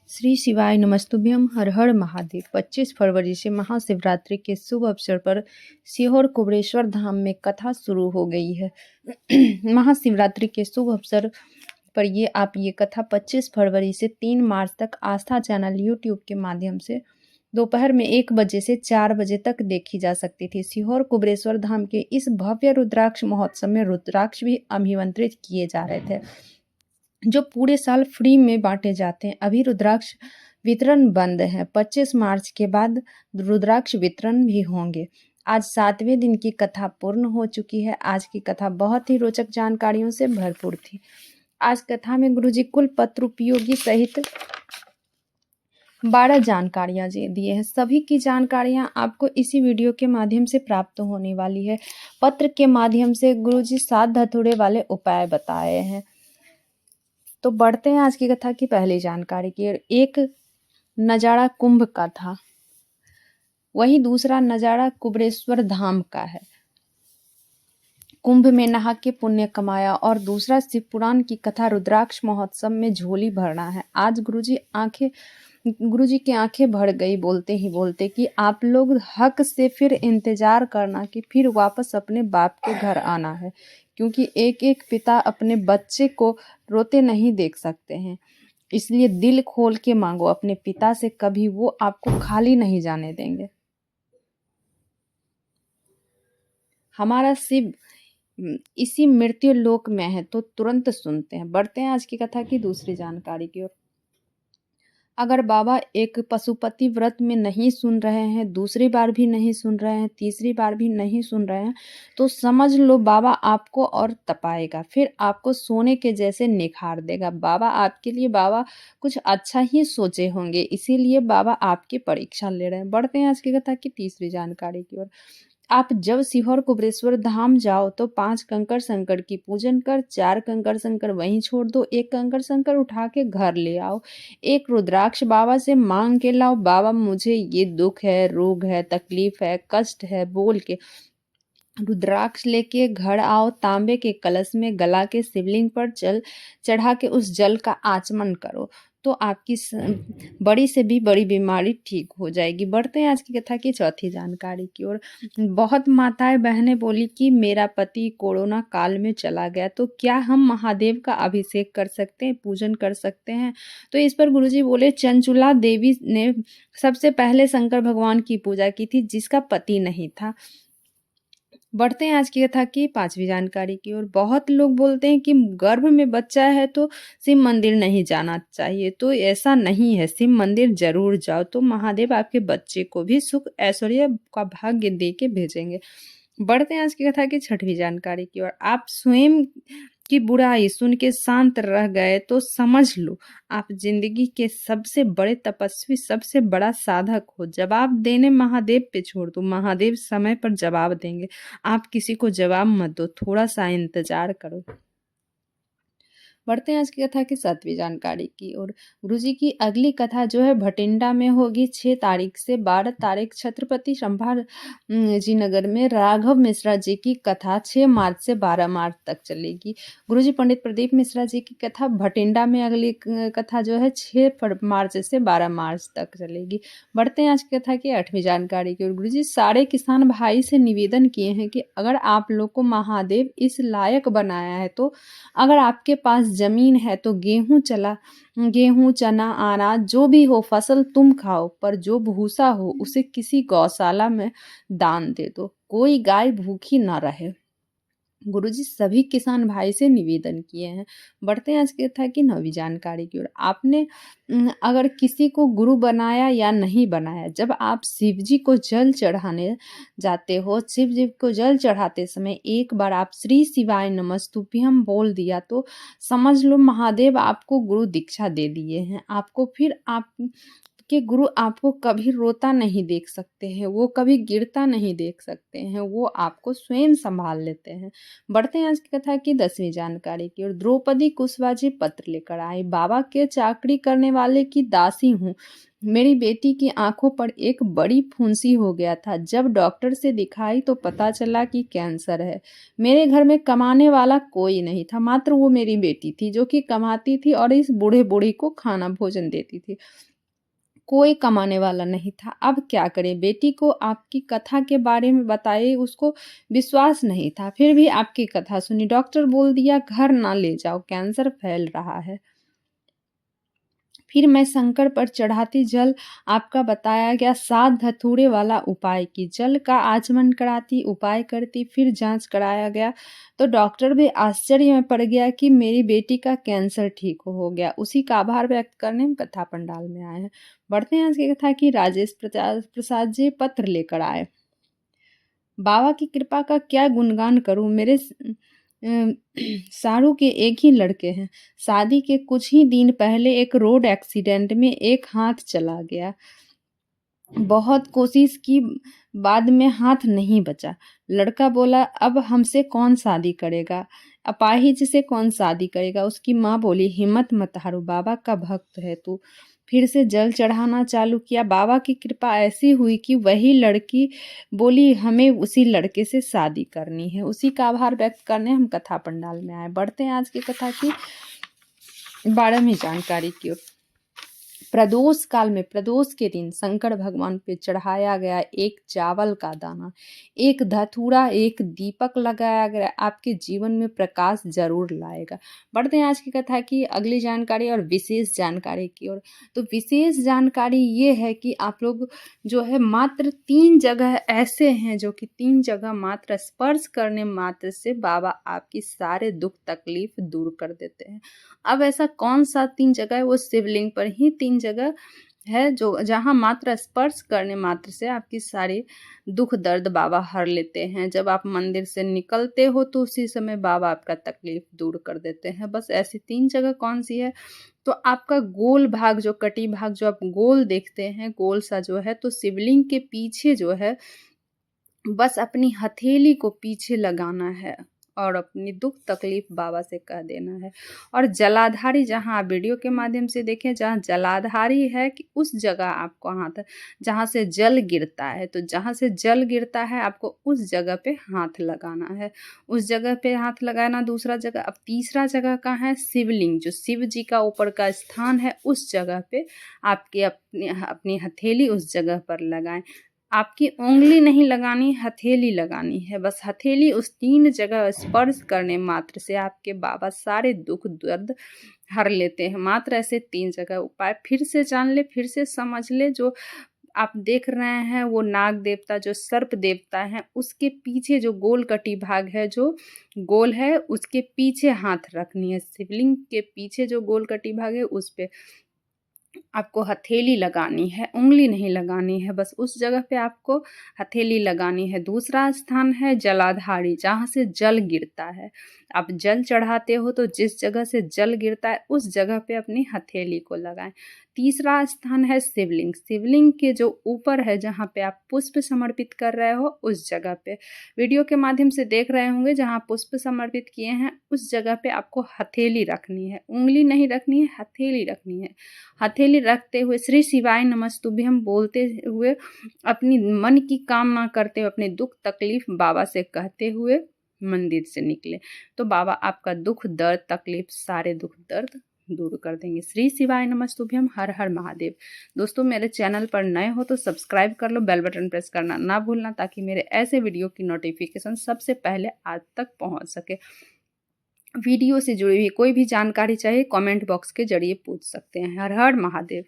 श्री शिवाय नमस्तुभ्यम। हर हर महादेव। 25 फरवरी से महाशिवरात्रि के शुभ अवसर पर सीहोर कुबरेश्वर धाम में कथा शुरू हो गई है। महाशिवरात्रि के शुभ अवसर पर ये कथा 25 फरवरी से 3 मार्च तक आस्था चैनल यूट्यूब के माध्यम से दोपहर में 1 बजे से 4 बजे तक देखी जा सकती थी। सीहोर कुबरेश्वर धाम के इस भव्य रुद्राक्ष महोत्सव में रुद्राक्ष भी अभिमंत्रित किए जा रहे थे, जो पूरे साल फ्री में बांटे जाते हैं। अभी रुद्राक्ष वितरण बंद है। 25 मार्च के बाद रुद्राक्ष वितरण भी होंगे। आज 7वें दिन की कथा पूर्ण हो चुकी है। आज की कथा बहुत ही रोचक जानकारियों से भरपूर थी। आज कथा में गुरुजी कुल पत्र उपयोगी सहित 12 जानकारियां दिए हैं। सभी की जानकारियां आपको इसी वीडियो के माध्यम से प्राप्त होने वाली है। पत्र के माध्यम से गुरुजी 7 धतूरे वाले उपाय बताए हैं। तो बढ़ते हैं आज की कथा की पहली जानकारी की। एक नजारा कुंभ का था, वही दूसरा नजारा कुबरेश्वर धाम का है। कुंभ में नहा के पुण्य कमाया और दूसरा शिव पुराण की कथा रुद्राक्ष महोत्सव में झोली भरना है। आज गुरुजी की आंखें भर गई बोलते ही बोलते कि आप लोग हक से फिर इंतजार करना कि फिर वापस अपने बाप के घर आना है, क्योंकि एक एक पिता अपने बच्चे को रोते नहीं देख सकते हैं। इसलिए दिल खोल के मांगो अपने पिता से, कभी वो आपको खाली नहीं जाने देंगे। हमारा शिव इसी मृत्यु लोक में है, तो तुरंत सुनते हैं। बढ़ते हैं आज की कथा की दूसरी जानकारी की ओर। अगर बाबा एक पशुपति व्रत में नहीं सुन रहे हैं, दूसरी बार भी नहीं सुन रहे हैं, तीसरी बार भी नहीं सुन रहे हैं, तो समझ लो बाबा आपको और तपाएगा, फिर आपको सोने के जैसे निखार देगा। बाबा कुछ अच्छा ही सोचे होंगे, इसीलिए बाबा आपकी परीक्षा ले रहे हैं। बढ़ते हैं आज की कथा की तीसरी जानकारी की ओर। आप जब सीहोर कुबरेश्वर धाम जाओ तो 5 कंकड़ शंकर की पूजन कर, 4 कंकड़ शंकर वहीं छोड़ दो, 1 कंकड़ शंकर उठा के घर ले आओ। एक रुद्राक्ष बाबा से मांग के लाओ, बाबा मुझे ये दुख है, रोग है, तकलीफ है, कष्ट है बोल के रुद्राक्ष लेके घर आओ। तांबे के कलश में गला के शिवलिंग पर जल चढ़ा के उस जल का आचमन करो, तो आपकी बड़ी से भी बड़ी बीमारी ठीक हो जाएगी। बढ़ते हैं आज की कथा की चौथी जानकारी की ओर। बहुत माताएं बहनें बोली कि मेरा पति कोरोना काल में चला गया, तो क्या हम महादेव का अभिषेक कर सकते हैं, पूजन कर सकते हैं? तो इस पर गुरुजी बोले, चंचुला देवी ने सबसे पहले शंकर भगवान की पूजा की थी, जिसका पति नहीं था। बढ़ते हैं आज की कथा की 5वीं जानकारी की ओर। बहुत लोग बोलते हैं कि गर्भ में बच्चा है तो शिव मंदिर नहीं जाना चाहिए, तो ऐसा नहीं है, शिव मंदिर जरूर जाओ, तो महादेव आपके बच्चे को भी सुख ऐश्वर्य का भाग्य दे के भेजेंगे। बढ़ते हैं आज की कथा की 6वीं जानकारी की ओर। आप स्वयं की बुराई सुन के शांत रह गए तो समझ लो आप जिंदगी के सबसे बड़े तपस्वी, सबसे बड़ा साधक हो। जवाब देने महादेव पे छोड़ दो, महादेव समय पर जवाब देंगे। आप किसी को जवाब मत दो, थोड़ा सा इंतजार करो। बढ़ते हैं आज की कथा की 7वीं जानकारी की ओर। गुरुजी की अगली कथा जो है भटिंडा में होगी। 6 तारीख से 12 तारीख छत्रपति संभाजी नगर में राघव मिश्रा जी की कथा 6 मार्च से 12 मार्च तक चलेगी। गुरुजी पंडित प्रदीप मिश्रा जी की कथा भटिंडा में अगली कथा जो है 6 मार्च से 12 मार्च तक चलेगी। बढ़ते हैं आज की कथा की 8वीं जानकारी की ओर। गुरुजी सारे किसान भाई से निवेदन किए हैं कि अगर आप लोग को महादेव इस लायक बनाया है, तो अगर आपके पास जमीन है तो गेहूं चना अनाज जो भी हो फसल तुम खाओ, पर जो भूसा हो उसे किसी गौशाला में दान दे दो, कोई गाय भूखी ना रहे। गुरुजी सभी किसान भाई से निवेदन किए हैं। बढ़ते हैं आज की कथा की 9वीं जानकारी की ओर। आपने अगर किसी को गुरु बनाया या नहीं बनाया, जब आप शिव जी को जल चढ़ाने जाते हो, शिव जी को जल चढ़ाते समय एक बार आप श्री शिवाय नमस्तुभ्यम बोल दिया, तो समझ लो महादेव आपको गुरु दीक्षा दे दिए हैं। आपको फिर आप आपके गुरु आपको कभी रोता नहीं देख सकते हैं, वो कभी गिरता नहीं देख सकते हैं, वो आपको स्वयं सँभाल लेते हैं। बढ़ते हैं आज की कथा की 10वीं जानकारी की ओर। द्रौपदी कुशवाहा जी पत्र लेकर आई। बाबा के चाकरी करने वाले की दासी हूँ। मेरी बेटी की आँखों पर एक बड़ी फुंसी हो गया था। जब डॉक्टर से दिखाई तो पता चला कि कैंसर है। मेरे घर में कमाने वाला कोई नहीं था, मात्र वो मेरी बेटी थी जो कि कमाती थी और इस बूढ़े-बूढ़ी को खाना भोजन देती थी। कोई कमाने वाला नहीं था। अब क्या करें? बेटी को आपकी कथा के बारे में बताए, उसको विश्वास नहीं था, फिर भी आपकी कथा सुनी। डॉक्टर बोल दिया घर ना ले जाओ, कैंसर फैल रहा है। फिर मैं शंकर पर चढ़ाती जल आपका बताया गया 7 धतूरे वाला उपाय की। जल का आचमन कराती, उपाय करती, फिर जांच कराया गया तो डॉक्टर भी आश्चर्य में पड़ गया कि मेरी बेटी का कैंसर ठीक हो गया। उसी का आभार व्यक्त करने हम कथा पंडाल में आए हैं। बढ़ते हैं आज की कथा की। राजेश प्रसाद जी पत्र लेकर आए। बाबा की कृपा का क्या गुणगान करूं। मेरे शाहरुख के एक ही लड़के हैं। शादी के कुछ ही दिन पहले एक रोड एक्सीडेंट में एक हाथ चला गया। बहुत कोशिश की, बाद में हाथ नहीं बचा। लड़का बोला अब हमसे कौन शादी करेगा, अपाहिज से कौन शादी करेगा। उसकी माँ बोली हिम्मत मत हारो, बाबा का भक्त है तू। फिर से जल चढ़ाना चालू किया। बाबा की कृपा ऐसी हुई कि वही लड़की बोली हमें उसी लड़के से शादी करनी है। उसी का आभार व्यक्त करने हम कथा पंडाल में आए। बढ़ते हैं आज की कथा की 12वीं जानकारी की ओर। प्रदोष काल में, प्रदोष के दिन शंकर भगवान पे चढ़ाया गया एक चावल का दाना, एक धतूरा, एक दीपक लगाया गया, आपके जीवन में प्रकाश जरूर लाएगा। बढ़ते हैं आज की कथा की अगली जानकारी और विशेष जानकारी की ओर। तो विशेष जानकारी ये है कि आप लोग जो है मात्र 3 जगह ऐसे हैं जो कि 3 जगह मात्र स्पर्श करने मात्र से बाबा आपकी सारे दुख तकलीफ दूर कर देते हैं। अब ऐसा कौन सा 3 जगह है? वो शिवलिंग पर ही 3 जगह है जो जहाँ मात्र स्पर्श करने मात्र से आपकी सारी दुख दर्द बाबा हर लेते हैं। जब आप मंदिर से निकलते हो तो उसी समय बाबा आपका तकलीफ दूर कर देते हैं। बस ऐसी 3 जगह कौन सी है? तो आपका गोल भाग, जो कटी भाग जो आप गोल देखते हैं, गोल सा जो है, तो शिवलिंग के पीछे जो है बस अपनी हथेली को पीछे लगाना है और अपनी दुख तकलीफ बाबा से कह देना है। और जलाधारी, जहाँ आप वीडियो के माध्यम से देखें, जहाँ जलाधारी है कि उस जगह आपको हाथ, जहाँ से जल गिरता है, तो जहाँ से जल गिरता है आपको उस जगह पे हाथ लगाना है। उस जगह पे हाथ लगाना। दूसरा जगह, अब तीसरा जगह कहाँ है? शिवलिंग, जो शिव जी का ऊपर का स्थान है, उस जगह पे आपके अपनी हथेली उस जगह पर लगाएं। आपकी उंगली नहीं लगानी, हथेली लगानी है। बस हथेली उस 3 जगह स्पर्श करने मात्र से आपके बाबा सारे दुख दर्द हर लेते हैं। मात्र ऐसे 3 जगह उपाय फिर से जान ले, फिर से समझ ले। जो आप देख रहे हैं वो नाग देवता, जो सर्प देवता है, उसके पीछे जो गोल कटी भाग है, जो गोल है, उसके पीछे हाथ रखनी है। शिवलिंग के पीछे जो गोल कटी भाग है उस पे आपको हथेली लगानी है, उंगली नहीं लगानी है। बस उस जगह पे आपको हथेली लगानी है। दूसरा स्थान है जलाधारी, जहाँ से जल गिरता है। आप जल चढ़ाते हो तो जिस जगह से जल गिरता है उस जगह पे अपनी हथेली को लगाएं। तीसरा स्थान है शिवलिंग। शिवलिंग के जो ऊपर है, जहाँ पे आप पुष्प समर्पित कर रहे हो, उस जगह पे वीडियो के माध्यम से देख रहे होंगे, जहाँ पुष्प समर्पित किए हैं उस जगह पे आपको हथेली रखनी है, उंगली नहीं रखनी है, हथेली रखनी है। हथेली रखते हुए श्री शिवाय नमस्तुभ्यम बोलते हुए, अपनी मन की कामना करते हुए, अपने दुख तकलीफ बाबा से कहते हुए मंदिर से निकले तो बाबा आपका दुख दर्द तकलीफ सारे दुख दर्द दूर कर देंगे। श्री शिवाय नमस्तुभ्यम। हर हर महादेव। दोस्तों, मेरे चैनल पर नए हो तो सब्सक्राइब कर लो, बेल बटन प्रेस करना ना भूलना, ताकि मेरे ऐसे वीडियो की नोटिफिकेशन सबसे पहले आज तक पहुंच सके। वीडियो से जुड़ी हुई कोई भी जानकारी चाहिए कमेंट बॉक्स के जरिए पूछ सकते हैं। हर हर महादेव।